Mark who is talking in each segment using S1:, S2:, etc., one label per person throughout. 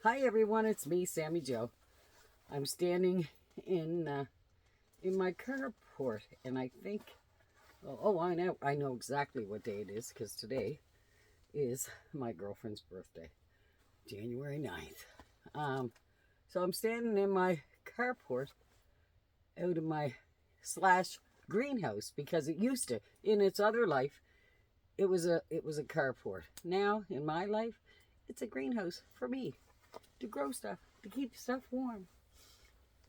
S1: Hi everyone, it's me, Sammy Joe. I'm standing in my carport, and I think, I know exactly what day it is because today is my girlfriend's birthday, January 9th. So I'm standing in my carport out of my slash greenhouse because it used to, in its other life, it was a carport. Now in my life, it's a greenhouse for me to grow stuff, to keep stuff warm.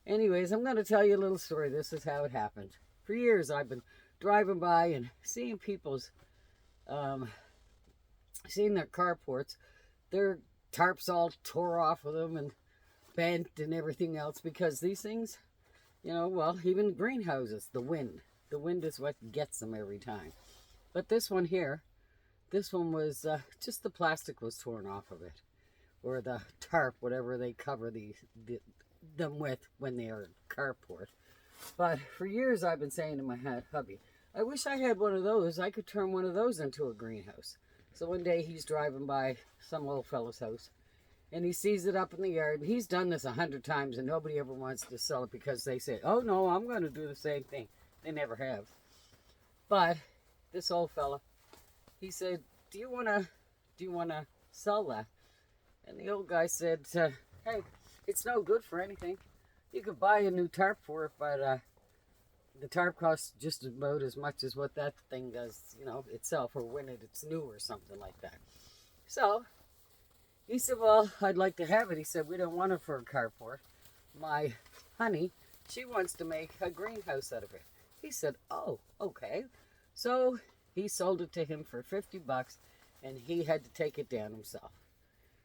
S1: Anyways, I'm going to tell you a little story. This is how it happened. For years, I've been driving by and seeing people's, seeing their carports, their tarps all tore off of them and bent and everything else because these things, even greenhouses, the wind is what gets them every time. But this one here, this one was just the plastic was torn off of it, or the tarp, whatever they cover them with when they are carport. But for years I've been saying to my hubby, I wish I had one of those. I could turn one of those into a greenhouse. So one day he's driving by some old fellow's house and he sees it up in the yard. He's done this 100 times and nobody ever wants to sell it because they say, oh no, I'm going to do the same thing. They never have. But this old fella, he said, do you want to sell that? And the old guy said, hey, it's no good for anything. You could buy a new tarp for it, but the tarp costs just about as much as what that thing does, itself, or when it's new or something like that. So he said, well, I'd like to have it. He said, we don't want it for a carport. My honey, she wants to make a greenhouse out of it. He said, oh, okay. So he sold it to him for $50, and he had to take it down himself.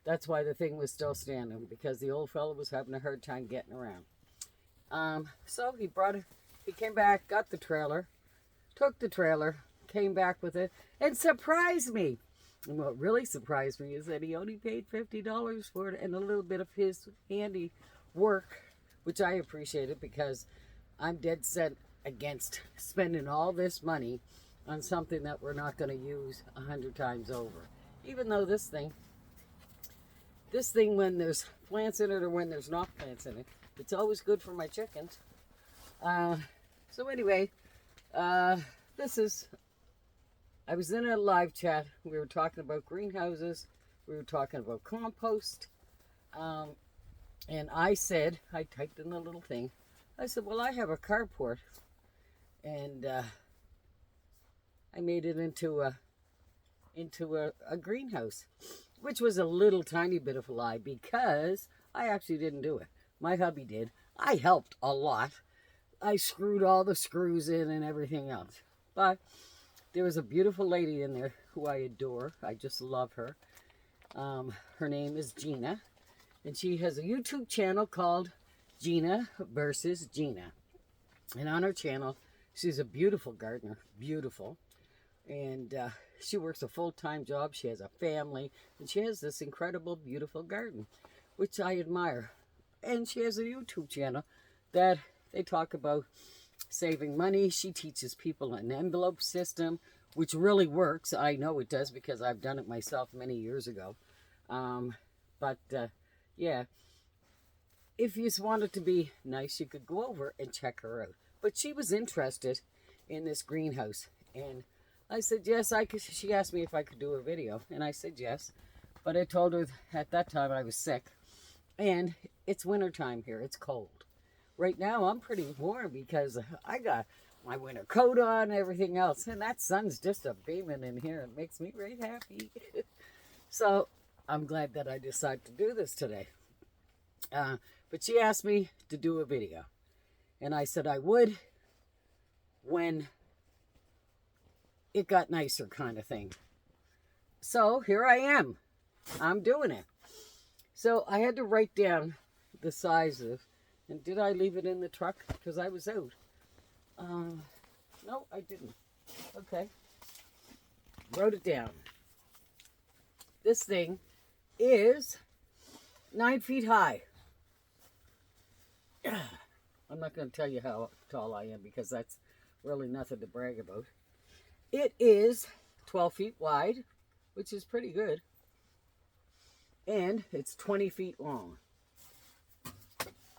S1: That's why the thing was still standing, because the old fellow was having a hard time getting around. So he brought it, he came back, got the trailer, took the trailer, came back with it, and surprised me. And what really surprised me is that he only paid $50 for it and a little bit of his handy work, which I appreciated because I'm dead set against spending all this money on something that we're not going to use 100 times over. Even though this thing, when there's plants in it or when there's not plants in it, it's always good for my chickens. So anyway, I was in a live chat. We were talking about greenhouses. We were talking about compost. And I typed in the little thing. I said, well, I have a carport. And I made it into a greenhouse, which was a little tiny bit of a lie because I actually didn't do it. My hubby did. I helped a lot. I screwed all the screws in and everything else. But there was a beautiful lady in there who I adore. I just love her. Her name is GINA, and she has a YouTube channel called GINA versus GINA. And on her channel, she's a beautiful gardener, beautiful. And she works a full-time job. She has a family, and she has this incredible, beautiful garden, which I admire. And she has a YouTube channel that they talk about saving money. She teaches people an envelope system, which really works. I know it does because I've done it myself many years ago. Yeah, if you just wanted to be nice, you could go over and check her out. But she was interested in this greenhouse, and I said, yes, I could. She asked me if I could do a video, and I said yes. But I told her at that time I was sick, and it's wintertime here. It's cold. Right now, I'm pretty warm because I got my winter coat on and everything else, and that sun's just a beaming in here. It makes me very happy. So I'm glad that I decided to do this today. But she asked me to do a video, and I said I would when it got nicer, kind of thing. So here I am. I'm doing it. So I had to write down the sizes. And did I leave it in the truck? Because I was out. No, I didn't. Okay. Wrote it down. This thing is 9 feet high. I'm not going to tell you how tall I am because that's really nothing to brag about. It is 12 feet wide, which is pretty good. and it's 20 feet long.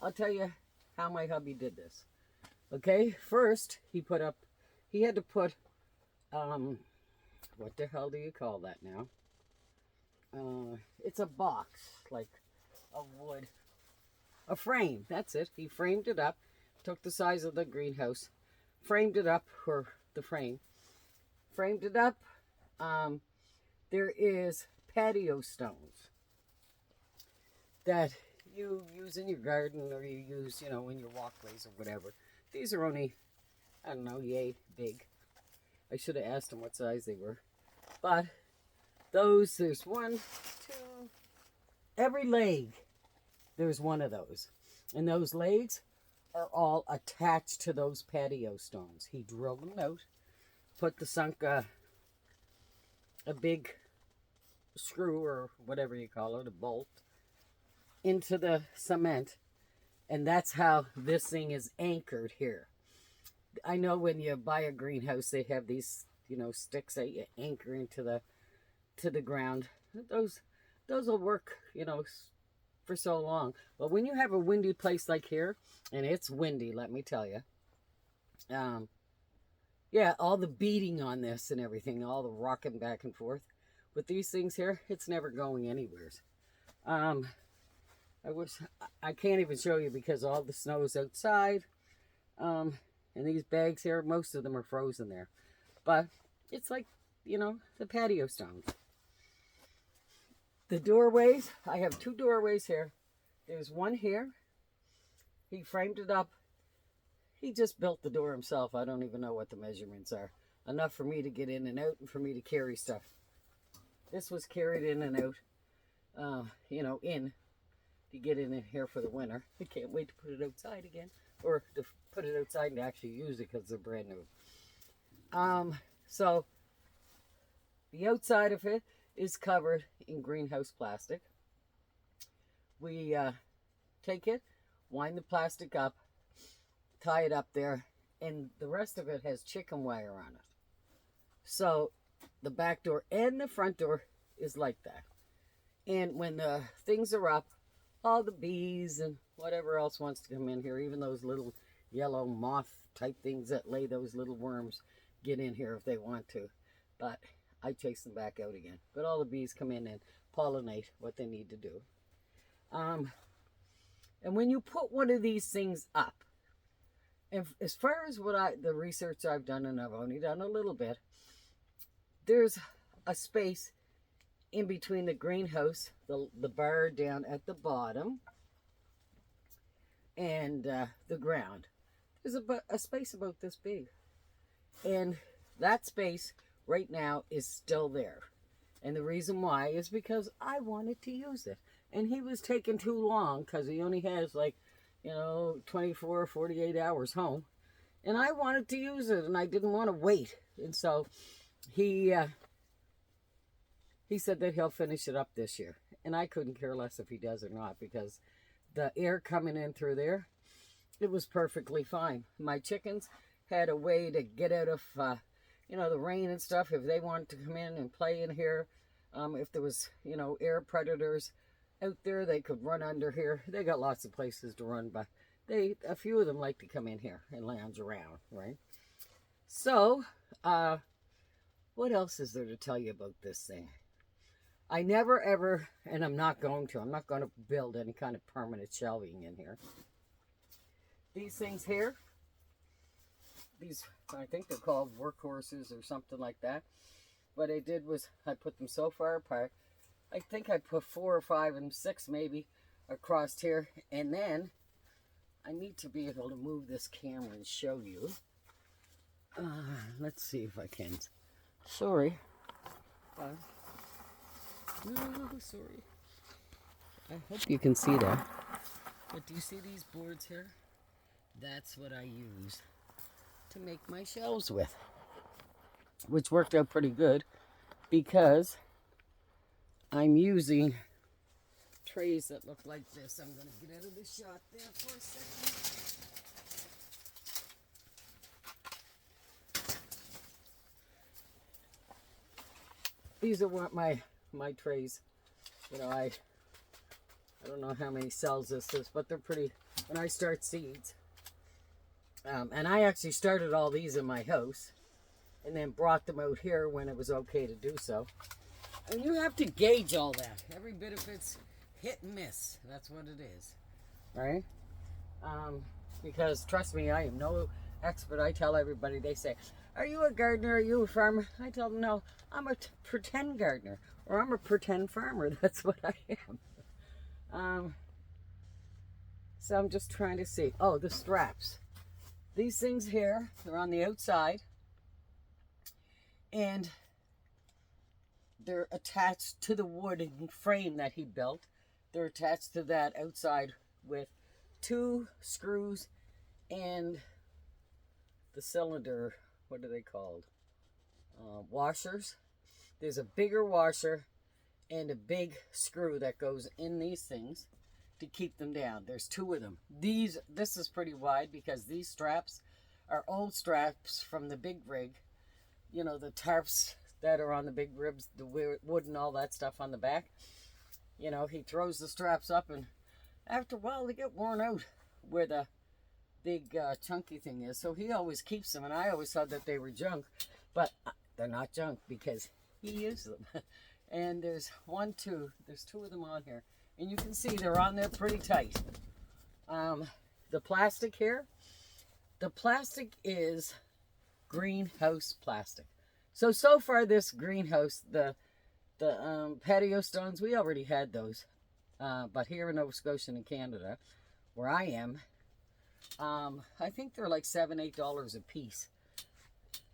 S1: I'll tell you how my hubby did this. Okay, first he had to put, what the hell do you call that now? It's a box, like a wood, a frame, that's it. He framed it up, took the size of the greenhouse, framed it up, or the frame, framed it up. There is patio stones that you use in your garden, or you use, in your walkways or whatever. These are only, I don't know, yay big. I should have asked them what size they were. But there's one, two, every leg, there's one of those. And those legs are all attached to those patio stones. He drilled them out, sunk a big screw, or whatever you call it, a bolt, into the cement, and that's how this thing is anchored here. I know when you buy a greenhouse, they have these, sticks that you anchor into the ground. Those will work, for so long. But when you have a windy place like here, and it's windy, let me tell you, yeah, all the beating on this and everything, all the rocking back and forth. With these things here, it's never going anywheres. I can't even show you because all the snow is outside. And these bags here, most of them are frozen there. But it's like, the patio stones. The doorways, I have two doorways here. There's one here. He framed it up. He just built the door himself. I don't even know what the measurements are. Enough for me to get in and out and for me to carry stuff. This was carried in and out, in to get in here for the winter. I can't wait to put it outside again, or to put it outside and actually use it because they're brand new. So the outside of it is covered in greenhouse plastic. We take it, wind the plastic up, tie it up there, and the rest of it has chicken wire on it. So the back door and the front door is like that. And when the things are up, all the bees and whatever else wants to come in here, even those little yellow moth type things that lay those little worms, get in here if they want to. But I chase them back out again. But all the bees come in and pollinate what they need to do. And when you put one of these things up, and as far as the research I've done, and I've only done a little bit, there's a space in between the greenhouse, the bar down at the bottom, and the ground. There's a space about this big. And that space right now is still there. And the reason why is because I wanted to use it. And he was taking too long because he only has 24 or 48 hours home. And I wanted to use it, and I didn't want to wait. And so he said that he'll finish it up this year. And I couldn't care less if he does or not, because the air coming in through there, it was perfectly fine. My chickens had a way to get out of, the rain and stuff. If they wanted to come in and play in here, if there was, air predators out there, they could run under here. They got lots of places to run, but a few of them like to come in here and lounge around, right? So, what else is there to tell you about this thing? I never ever, and I'm not going to build any kind of permanent shelving in here. These things here, I think they're called workhorses or something like that. What I did was I put them so far apart. I think I put 4 or 5 and 6 maybe across here. And then I need to be able to move this camera and show you. Let's see if I can. Sorry. No, sorry. I hope you can see that. But do you see these boards here? That's what I use to make my shelves with. Which worked out pretty good because I'm using trays that look like this. I'm going to get out of the shot there for a second. These are what my trays, I I don't know how many cells this is, but they're pretty, when I start seeds. And I actually started all these in my house and then brought them out here when it was okay to do so. And you have to gauge all that. Every bit of it's hit and miss. That's what it is. Right? Because trust me, I am no expert. I tell everybody, they say, are you a gardener? Are you a farmer? I tell them, no, I'm a pretend gardener. Or I'm a pretend farmer. That's what I am. So I'm just trying to see. Oh, the straps. These things here, they're on the outside. And they're attached to the wooden frame that he built. They're attached to that outside with 2 screws and the cylinder, what are they called? Washers. There's a bigger washer and a big screw that goes in these things to keep them down. There's 2 of them. This is pretty wide because these straps are old straps from the big rig. You know, the tarps that are on the big ribs, the wood and all that stuff on the back. You know, he throws the straps up, and after a while they get worn out where the big chunky thing is. So he always keeps them, and I always thought that they were junk, but they're not junk because he used them. And there's 1, 2, there's 2 of them on here, and you can see they're on there pretty tight. The plastic here, the plastic is greenhouse plastic. So far this greenhouse, the patio stones, we already had those. But here in Nova Scotia and Canada, where I am, I think they're like $7, $8 a piece.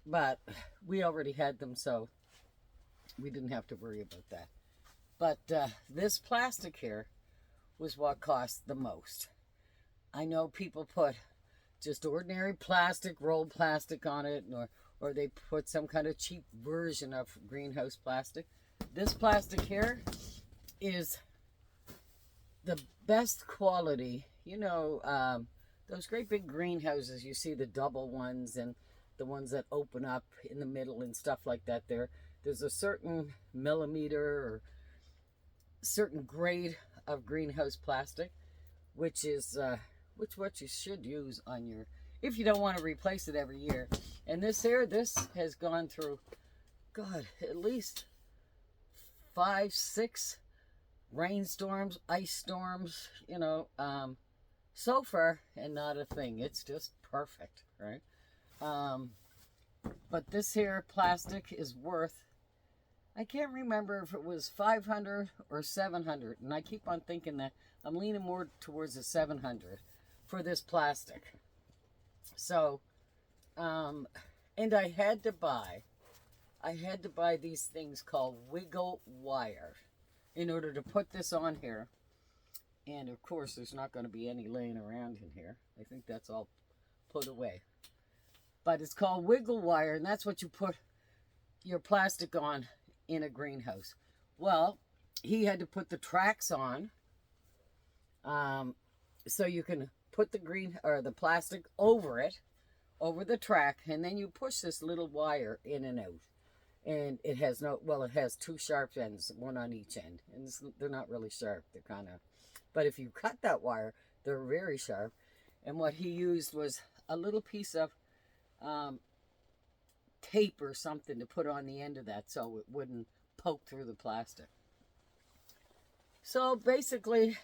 S1: But we already had them, so we didn't have to worry about that. But this plastic here was what cost the most. I know people put just ordinary plastic, rolled plastic on it, or they put some kind of cheap version of greenhouse plastic. This plastic here is the best quality. You know, those great big greenhouses, you see the double ones and the ones that open up in the middle and stuff like that. There's a certain millimeter or certain grade of greenhouse plastic, which what you should use on your, if you don't want to replace it every year. And this here, this has gone through, God, at least 5, 6 rainstorms, ice storms, you know, so far, and not a thing. It's just perfect, right? But this here plastic is worth, I can't remember if it was 500 or 700, and I keep on thinking that I'm leaning more towards the 700 for this plastic. So, and I had to buy these things called wiggle wire in order to put this on here. And of course, there's not going to be any laying around in here. I think that's all put away. But it's called wiggle wire, and that's what you put your plastic on in a greenhouse. Well, he had to put the tracks on, so you can put the plastic over it, over the track, and then you push this little wire in and out. And it has it has 2 sharp ends, one on each end. And they're not really sharp. They're kind of, but if you cut that wire, they're very sharp. And what he used was a little piece of tape or something to put on the end of that so it wouldn't poke through the plastic. So basically,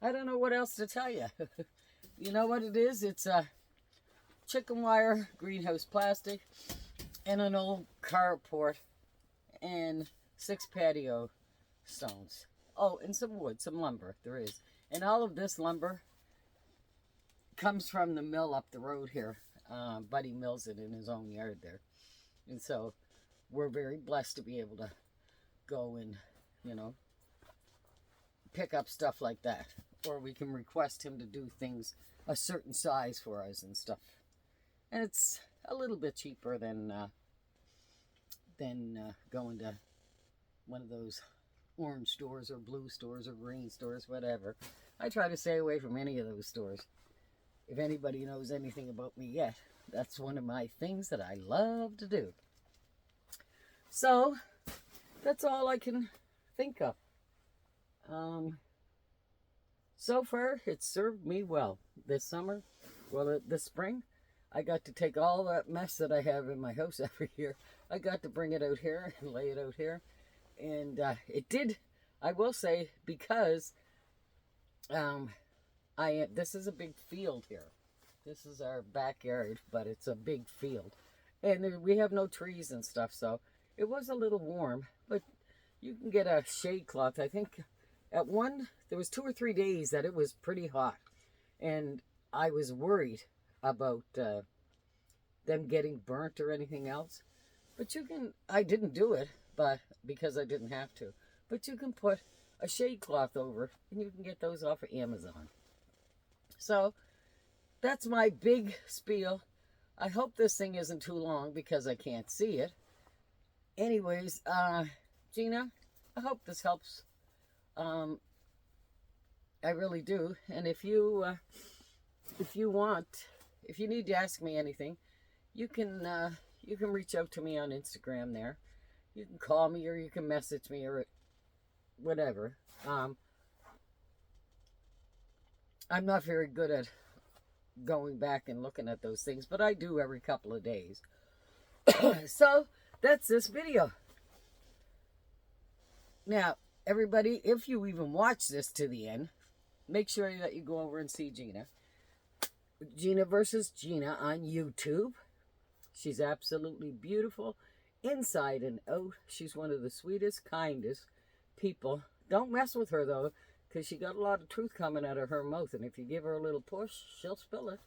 S1: I don't know what else to tell you. You know what it is? It's a chicken wire, greenhouse plastic, and an old carport, and 6 patio stones. Oh, and some wood, some lumber, there is. And all of this lumber comes from the mill up the road here. Buddy mills it in his own yard there. And so we're very blessed to be able to go and, you know, pick up stuff like that. Or we can request him to do things a certain size for us and stuff. And it's a little bit cheaper than going to one of those orange stores or blue stores or green stores, whatever. I try to stay away from any of those stores. If anybody knows anything about me yet, that's one of my things that I love to do. So, that's all I can think of. So far, it's served me well. This summer, well, this spring, I got to take all that mess that I have in my house every year. I got to bring it out here and lay it out here. And it did, I will say, because this is a big field here. This is our backyard, but it's a big field. And we have no trees and stuff, so it was a little warm. But you can get a shade cloth. I think there was 2 or 3 days that it was pretty hot. And I was worried about them getting burnt or anything else. But I didn't do it, but because I didn't have to. But you can put a shade cloth over, and you can get those off of Amazon. So that's my big spiel. I hope this thing isn't too long because I can't see it. Anyways, Gina, I hope this helps. I really do. And if you need to ask me anything, you can reach out to me on Instagram there. You can call me or you can message me or whatever. I'm not very good at going back and looking at those things, but I do every couple of days. So that's this video. Now, everybody, if you even watch this to the end, make sure that you go over and see Gina. Gina versus Gina on YouTube. She's absolutely beautiful inside and out. She's one of the sweetest, kindest people. Don't mess with her, though, because she got a lot of truth coming out of her mouth, and if you give her a little push, she'll spill it.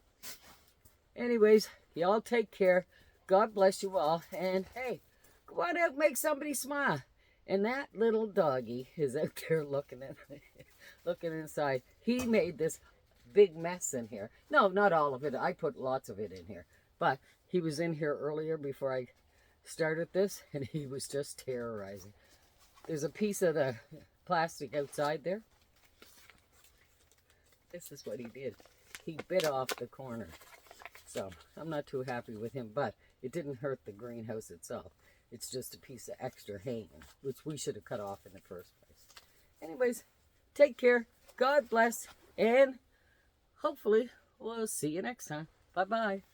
S1: Anyways, y'all take care. God bless you all. And, hey, go on out and make somebody smile. And that little doggy is out there looking inside. He made this big mess in here. No, not all of it. I put lots of it in here. But he was in here earlier before I started this, and he was just terrorizing. There's a piece of the plastic outside there. This is what he did. He bit off the corner. So I'm not too happy with him, but it didn't hurt the greenhouse itself. It's just a piece of extra hanging, which we should have cut off in the first place. Anyways, take care. God bless. And hopefully we'll see you next time. Bye-bye.